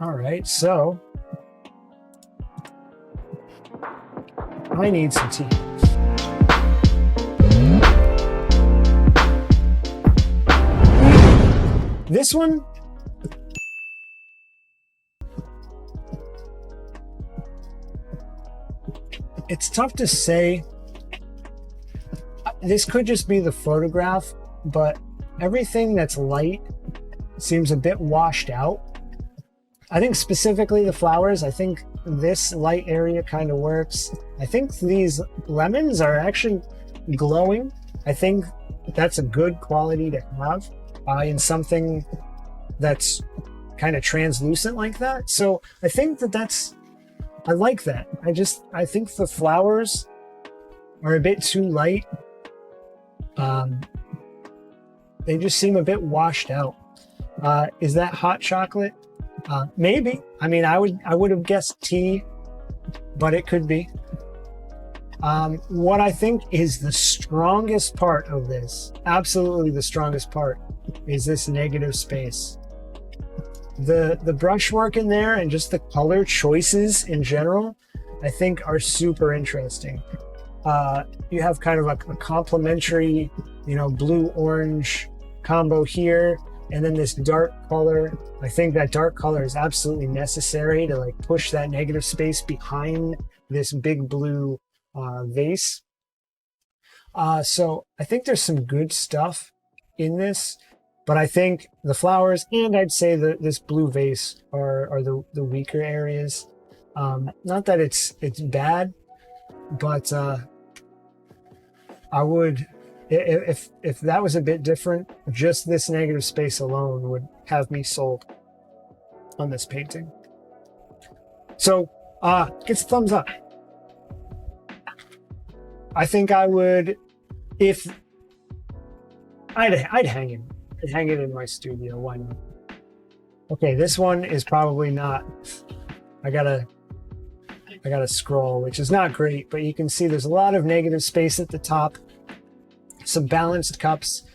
All right, so I need some tea. This one, it's tough to say. This could just be the photograph, but everything that's light seems a bit washed out. I think specifically the flowers, I think this light area kind of works. I think these lemons are actually glowing. I think that's a good quality to have in something that's kind of translucent like that. So I think I like that. I think the flowers are a bit too light. They just seem a bit washed out. Is that hot chocolate? Maybe. I mean, I would have guessed tea, but it could be. What I think is the strongest part of this, absolutely the strongest part, is this negative space. The brushwork in there and just the color choices in general, I think are super interesting. You have kind of a complementary, blue-orange combo here, and then this dark color. I think that dark color is absolutely necessary to like push that negative space behind this big blue vase. So I think there's some good stuff in this, but I think the flowers and I'd say that this blue vase are the weaker areas. Not that it's bad, but I would, if that was a bit different, just this negative space alone would have me sold on this painting. So gets a thumbs up. I think I would, if I'd hang it. I'd hang it in my studio. Why not? Okay, this one is probably not. I gotta scroll, which is not great, but you can see there's a lot of negative space at the top, some balanced cups,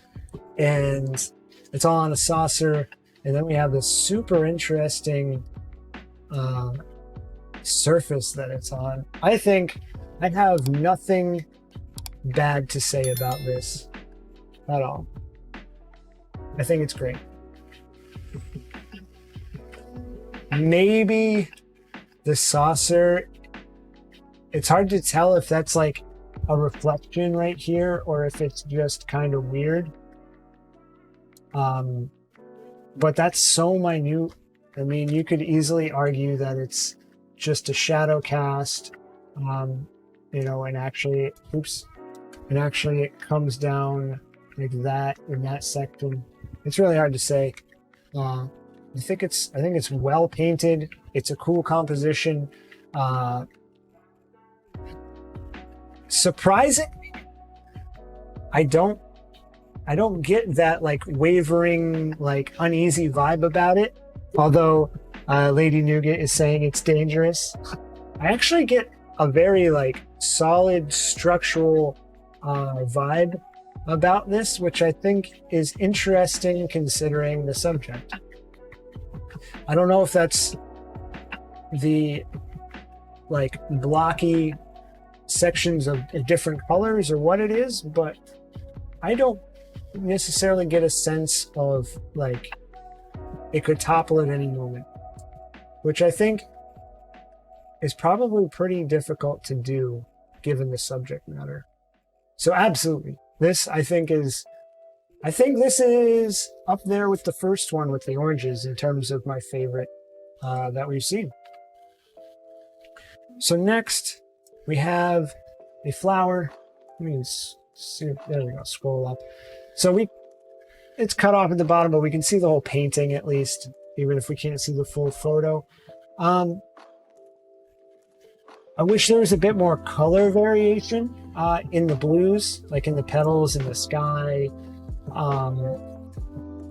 and it's all on a saucer. And then we have this super interesting surface that it's on. I think I have nothing bad to say about this at all. I think it's great. Maybe the saucer, it's hard to tell if that's like a reflection right here or if it's just kind of weird. But that's so minute. I mean, you could easily argue that it's just a shadow cast, and actually, it comes down like that in that section. It's really hard to say. I think it's well painted. It's a cool composition. Surprisingly, I don't get that like wavering, like uneasy vibe about it. Although Lady Nougat is saying it's dangerous, I actually get a very like solid structural vibe about this, which I think is interesting considering the subject. I don't know if that's the like blocky sections of different colors or what it is, but I don't necessarily get a sense of like it could topple at any moment, which I think is probably pretty difficult to do given the subject matter. So absolutely, this I think this is up there with the first one with the oranges in terms of my favorite that we've seen. So next we have a flower. Let me see. There we go. Scroll up. So it's cut off at the bottom, but we can see the whole painting at least, even if we can't see the full photo. I wish there was a bit more color variation in the blues, like in the petals in the sky.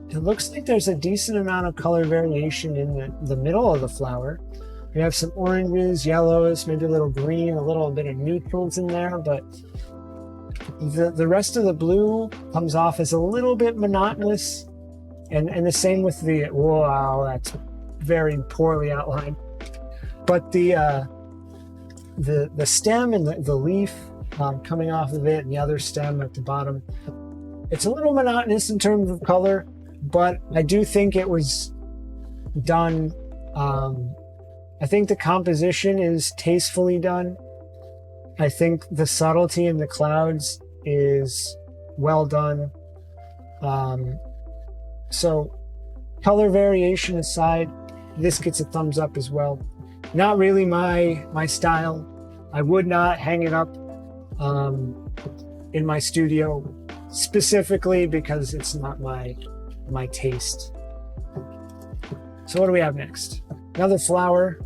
It looks like there's a decent amount of color variation in the middle of the flower. We have some oranges, yellows, maybe a little green, a little bit of neutrals in there, but the rest of the blue comes off as a little bit monotonous. And the same with the, wow, that's very poorly outlined. But the stem and the leaf coming off of it, and the other stem at the bottom, it's a little monotonous in terms of color, but I do think it was done. I think the composition is tastefully done. I think the subtlety in the clouds is well done. So color variation aside, this gets a thumbs up as well. Not really my style. I would not hang it up in my studio specifically because it's not my taste. So what do we have next? Another flower.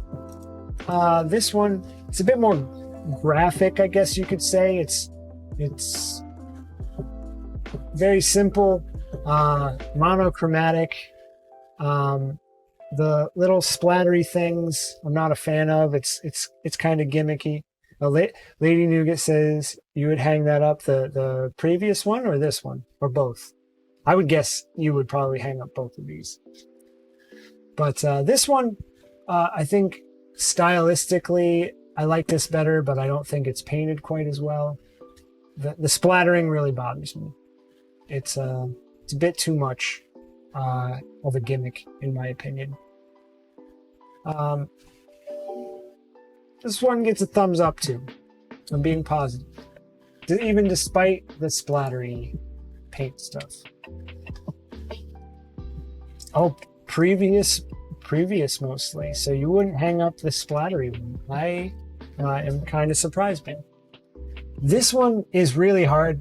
This one, it's a bit more graphic, I guess you could say. It's very simple, monochromatic. The little splattery things I'm not a fan of. It's kind of gimmicky. Lady Nougat says you would hang that up, the previous one or this one or both. I would guess you would probably hang up both of these. But this one, I think stylistically, I like this better, but I don't think it's painted quite as well. The splattering really bothers me. It's a bit too much of a gimmick, in my opinion. This one gets a thumbs up too. I'm being positive, even despite the splattery paint stuff. Oh, previous mostly. So you wouldn't hang up the splattery one. I am kind of surprised by it. This one is really hard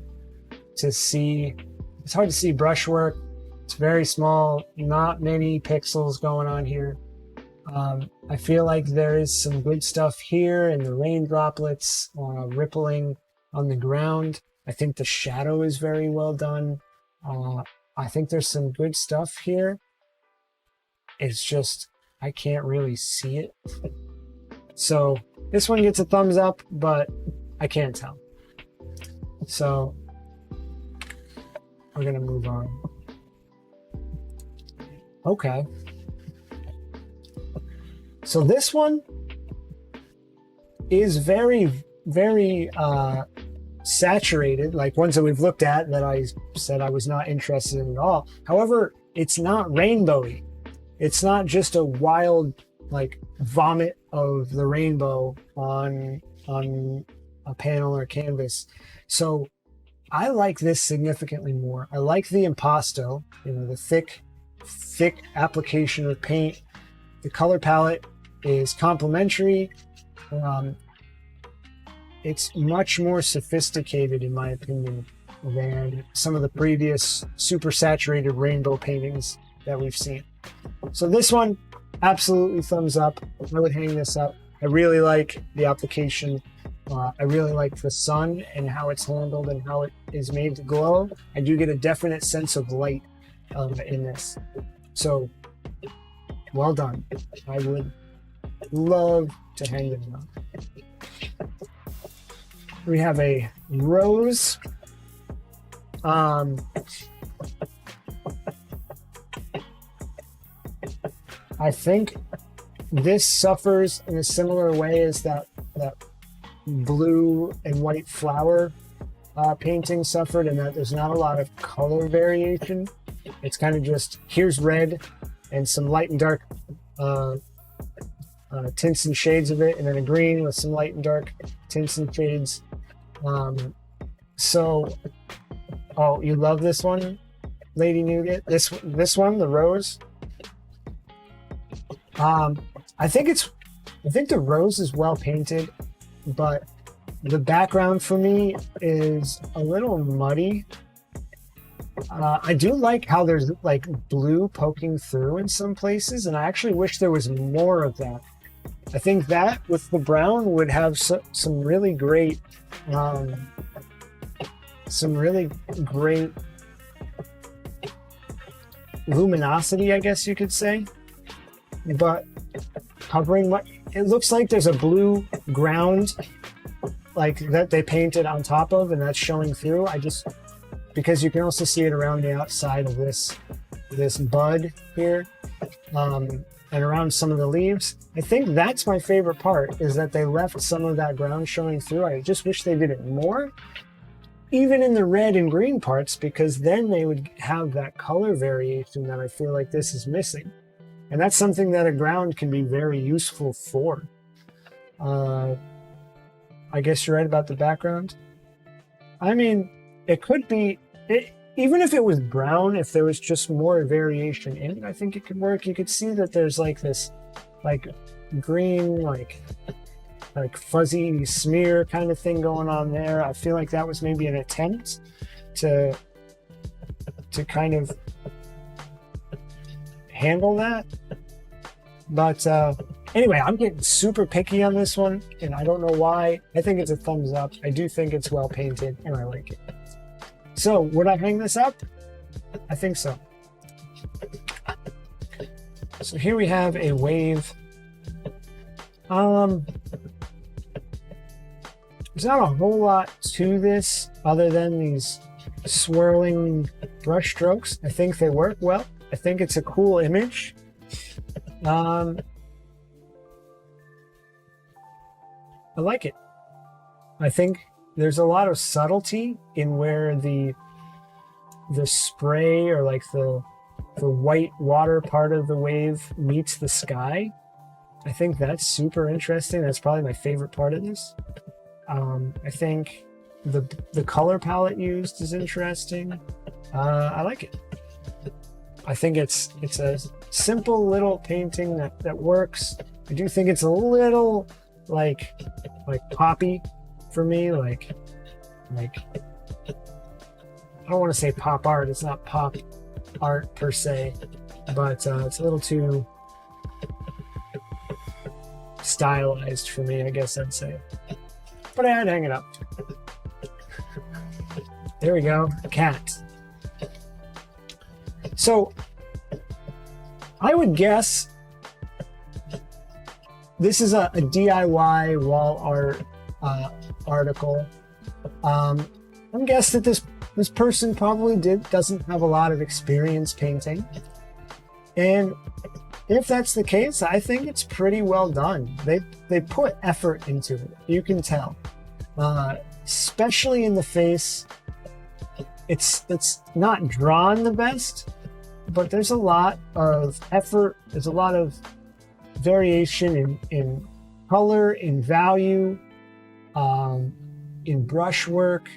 to see. It's hard to see brushwork. It's very small, not many pixels going on here. I feel like there is some good stuff here in the rain droplets rippling on the ground. I think the shadow is very well done. I think there's some good stuff here. It's just, I can't really see it. So this one gets a thumbs up, but I can't tell. So we're gonna move on. Okay. So this one is very, very saturated, like ones that we've looked at that I said I was not interested in at all. However, it's not rainbowy. It's not just a wild, like, vomit of the rainbow on a panel or canvas. So I like this significantly more. I like the impasto, the thick application of paint. The color palette is complementary. It's much more sophisticated, in my opinion, than some of the previous super saturated rainbow paintings that we've seen. So this one, absolutely thumbs up. I would hang this up. I really like the application. I really like the sun and how it's handled and how it is made to glow. I do get a definite sense of light in this. So, well done. I would love to hang this up. We have a rose. I think this suffers in a similar way as that blue and white flower painting suffered, in that there's not a lot of color variation. It's kind of just, here's red and some light and dark tints and shades of it, and then a green with some light and dark tints and shades. Oh, you love this one, Lady Nougat? This one, the rose. I think the rose is well painted, but the background for me is a little muddy. I do like how there's like blue poking through in some places, and I actually wish there was more of that. I think that with the brown would have some really great luminosity, I guess you could say. But covering it looks like there's a blue ground like that they painted on top of, and that's showing through. Because you can also see it around the outside of this bud here, and and around some of the leaves. I think that's my favorite part, is that they left some of that ground showing through. I just wish they did it more, even in the red and green parts, because then they would have that color variation that I feel like this is missing. And that's something that a ground can be very useful for. I guess you're right about the background. I mean, it could be, even if it was brown, if there was just more variation in it, I think it could work. You could see that there's like this like green, like fuzzy smear kind of thing going on there. I feel like that was maybe an attempt to kind of handle that. But anyway, I'm getting super picky on this one, and I don't know why. I think it's a thumbs up. I do think it's well painted, and I like it. So, would I hang this up? I think so. So here we have a wave. There's not a whole lot to this other than these swirling brush strokes. I think they work well. I think it's a cool image. I like it. I think there's a lot of subtlety in where the spray, or like the white water part of the wave, meets the sky. I think that's super interesting. That's probably my favorite part of this. I think the color palette used is interesting. I like it. I think it's a simple little painting that works. I do think it's a little like poppy for me, like I don't want to say pop art. It's not pop art per se, but it's a little too stylized for me, I guess I'd say. But I had to hang it up. There we go, a cat. So I would guess this is a DIY wall art article. I'm guess that this person probably doesn't have a lot of experience painting, and if that's the case, I think it's pretty well done. They put effort into it. You can tell, especially in the face. It's not drawn the best, but there's a lot of effort. There's a lot of variation in color, in value, in brushwork,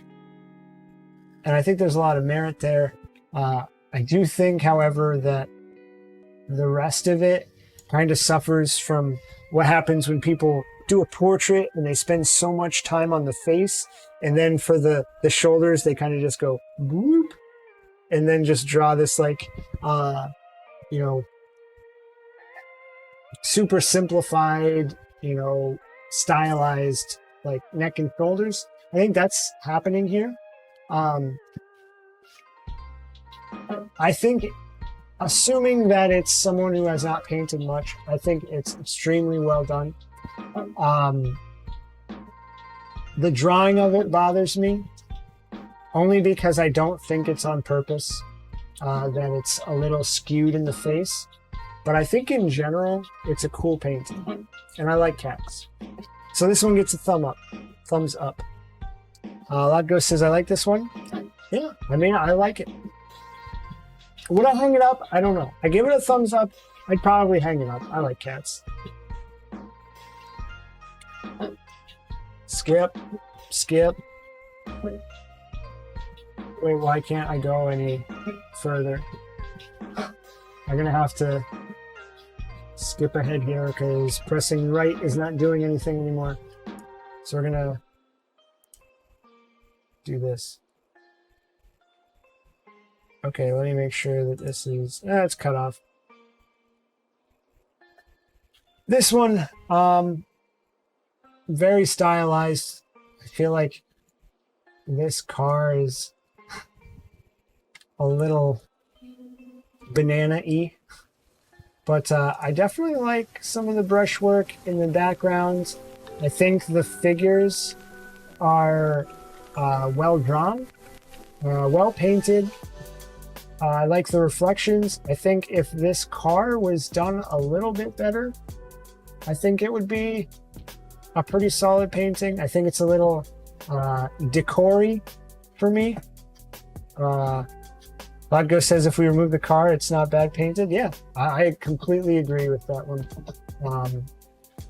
and I think there's a lot of merit there. I do think, however, that the rest of it kind of suffers from what happens when people do a portrait and they spend so much time on the face, and then for the shoulders they kind of just go boop, and then just draw this like super simplified, stylized like neck and shoulders. I think that's happening here. I think, assuming that it's someone who has not painted much, I think it's extremely well done. The drawing of it bothers me, only because I don't think it's on purpose, that it's a little skewed in the face. But I think in general, it's a cool painting, and I like cats. So this one gets a thumbs up. Ladgo says, I like this one. Yeah, I mean, I like it. Would I hang it up? I don't know. I give it a thumbs up. I'd probably hang it up. I like cats. Skip. Wait, why can't I go any further? I'm gonna have to skip ahead here because pressing right is not doing anything anymore. So we're gonna do this. Okay, let me make sure that this is, it's cut off. This one, very stylized. I feel like this car is a little banana-y, but I definitely like some of the brushwork in the background. I think the figures are well drawn, well painted. I like the reflections. I think if this car was done a little bit better, I think it would be a pretty solid painting. I think it's a little decory for me. Vodgo says if we remove the car, it's not bad painted. Yeah, I completely agree with that one.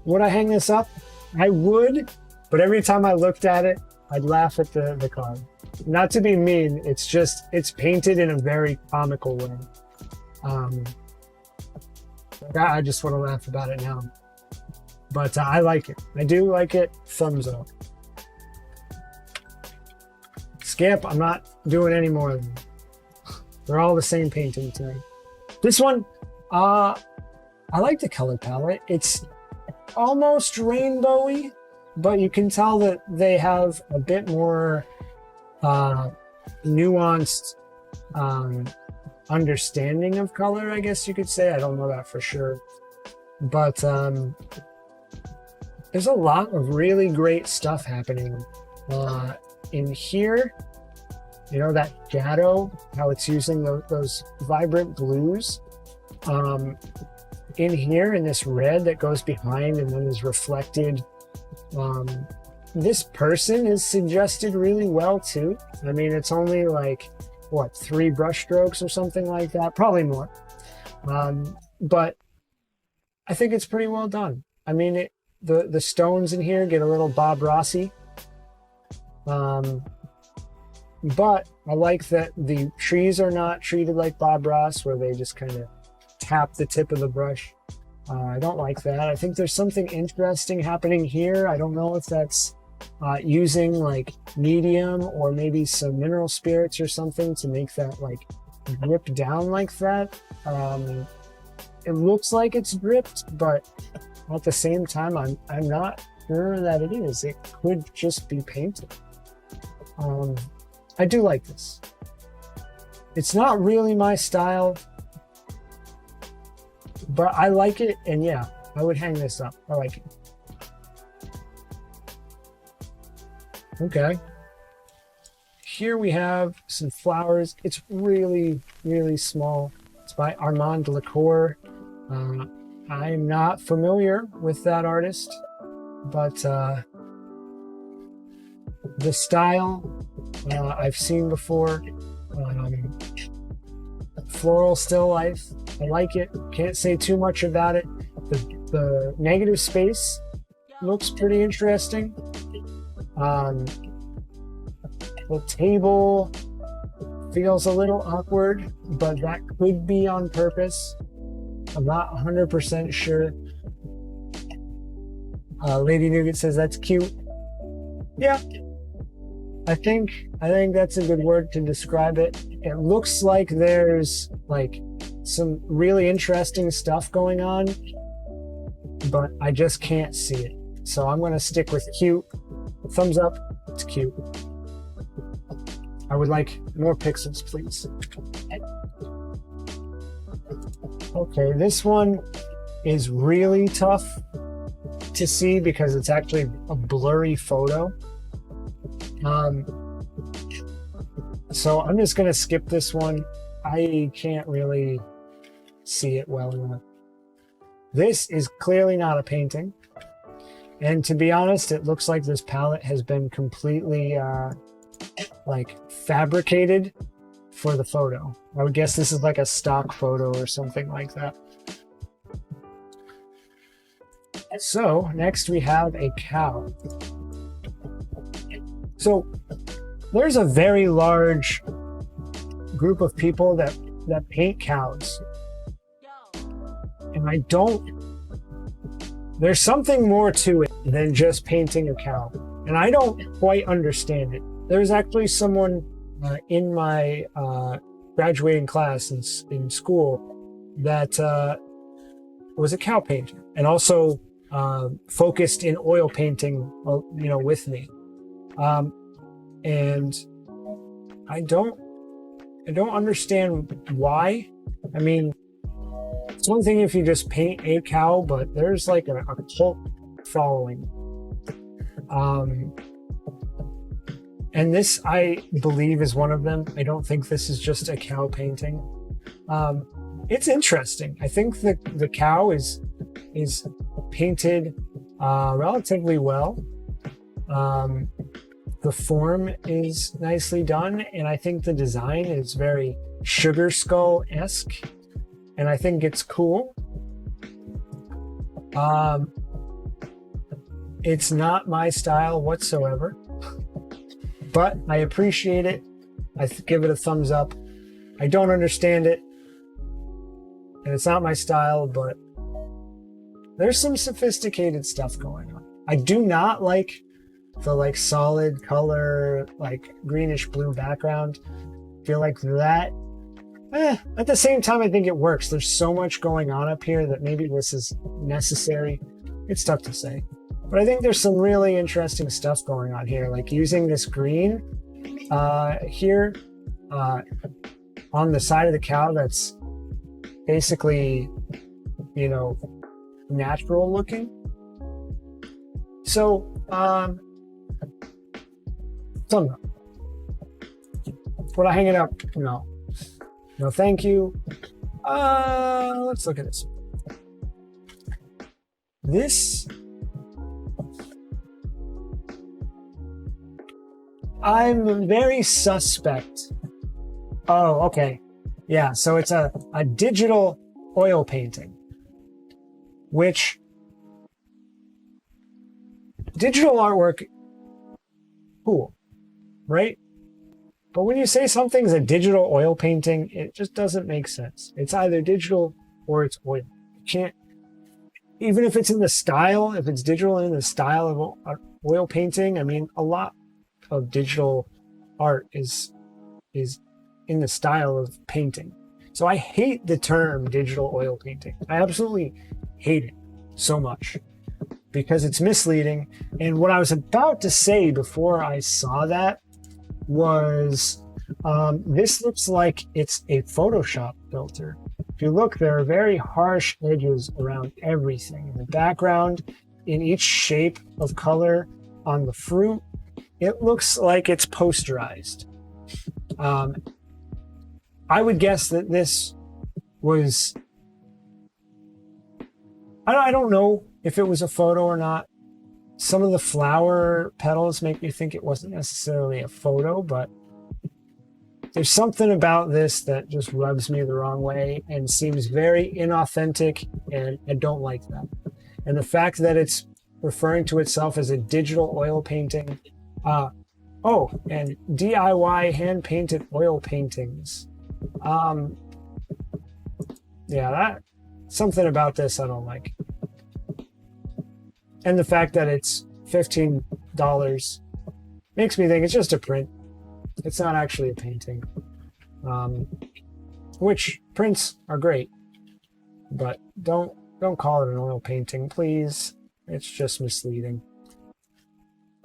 Would I hang this up? I would, but every time I looked at it, I'd laugh at the car. Not to be mean, it's just, it's painted in a very comical way. I just want to laugh about it now. But I like it. I do like it. Thumbs up. Skip, I'm not doing any more of them. They're all the same painting to me. This one, I like the color palette. It's almost rainbowy, but you can tell that they have a bit more nuanced understanding of color, I guess you could say. I don't know that for sure. But there's a lot of really great stuff happening in here. You know, that shadow, how it's using those vibrant blues. In here, in this red that goes behind and then is reflected. This person is suggested really well too. I mean, it's only like, what, 3 brush strokes or something like that? Probably more. But I think it's pretty well done. I mean, the stones in here get a little Bob Rossi. But I like that the trees are not treated like Bob Ross, where they just kind of tap the tip of the brush. I don't like that. I think there's something interesting happening here. I don't know if that's using like medium or maybe some mineral spirits or something to make that like drip down like that. It looks like it's dripped, but at the same time, I'm not sure that it is. It could just be painted. I do like this. It's not really my style, but I like it, and yeah, I would hang this up. I like it. Okay. Here we have some flowers. It's really, really small. It's by Armand Lacour. I'm not familiar with that artist, but the style I've seen before. Floral still life. I like it. Can't say too much about it. The negative space looks pretty interesting. The table feels a little awkward, but that could be on purpose. I'm not 100% sure. Lady Nougat says that's cute. Yeah, I think that's a good word to describe it. It looks like there's like some really interesting stuff going on, but I just can't see it. So I'm going to stick with cute. Thumbs up. It's cute. I would like more pixels, please. Okay, this one is really tough to see because it's actually a blurry photo. So I'm just going to skip this one. I can't really see it well enough. This is clearly not a painting. And to be honest, it looks like this palette has been completely like fabricated for the photo. I would guess this is like a stock photo or something like that. So next we have a cow. So there's a very large group of people that paint cows. And there's something more to it than just painting a cow. And I don't quite understand it. There's actually someone in my graduating class in school that was a cow painter and also focused in oil painting, with me. And I don't understand why. I mean, it's one thing if you just paint a cow, but there's like a cult following. And this, I believe, is one of them. I don't think this is just a cow painting. It's interesting. I think the cow is painted relatively well. The form is nicely done, and I think the design is very Sugar Skull-esque, and I think it's cool. It's not my style whatsoever, but I appreciate it. I give it a thumbs up. I don't understand it, and it's not my style, but there's some sophisticated stuff going on. I do not like the solid color, greenish blue background. I feel like that, at the same time, I think it works. There's so much going on up here that maybe this is necessary. It's tough to say. But I think there's some really interesting stuff going on here, like using this green here on the side of the cow that's basically, natural looking. So, thumbs up. Would I hang it up? No. No, thank you. Let's look at this. This, I'm very suspect. Oh, okay. Yeah, so it's a digital oil painting, which digital artwork, cool, right? But when you say something's a digital oil painting, it just doesn't make sense. It's either digital or it's oil. You can't, even if it's in the style, if it's digital in the style of oil painting, I mean, a lot of digital art is in the style of painting. So I hate the term digital oil painting. I absolutely hate it so much because it's misleading. And what I was about to say before I saw that was this looks like it's a Photoshop filter. If you look, there are very harsh edges around everything. In the background, in each shape of color on the fruit, it looks like it's posterized. I would guess that this was, I don't know if it was a photo or not. Some of the flower petals make me think it wasn't necessarily a photo, but there's something about this that just rubs me the wrong way and seems very inauthentic, and I don't like that. And the fact that it's referring to itself as a digital oil painting, and DIY hand-painted oil paintings. Yeah, that something about this I don't like. And the fact that it's $15 makes me think it's just a print. It's not actually a painting. Which prints are great, but don't call it an oil painting, please. It's just misleading.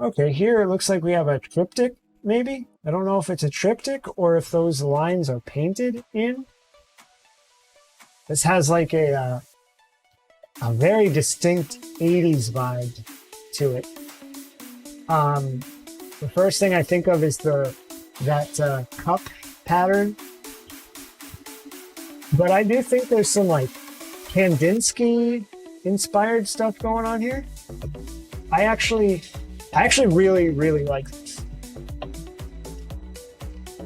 Okay, here it looks like we have a triptych, maybe? I don't know if it's a triptych or if those lines are painted in. This has like a very distinct 80s vibe to it. The first thing I think of is that cup pattern. But I do think there's some like Kandinsky inspired stuff going on here. I actually really, really like this.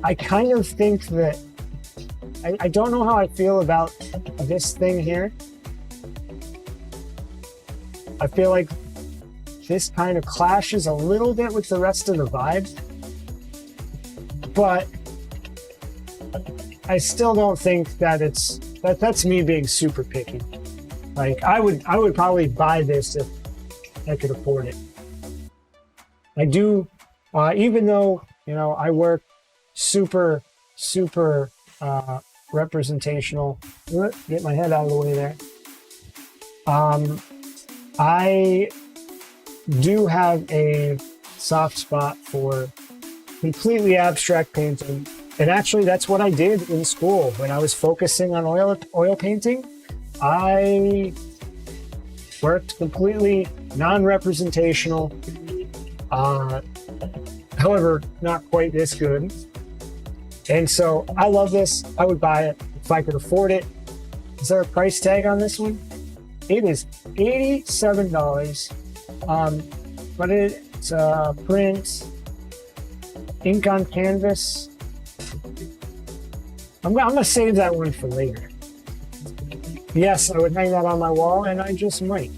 I kind of think that I don't know how I feel about this thing here. I feel like this kind of clashes a little bit with the rest of the vibe, but I still don't think that that's me being super picky. Like I would probably buy this if I could afford it. I do, even though, I work super representational. Get my head out of the way there. I do have a soft spot for completely abstract painting. And actually, that's what I did in school. When I was focusing on oil painting, I worked completely non-representational, However, not quite this good. And so I love this. I would buy it if I could afford it. Is there a price tag on this one? It is $87. But it's print, ink on canvas. I'm gonna save that one for later. Yes, I would hang that on my wall, and I just might.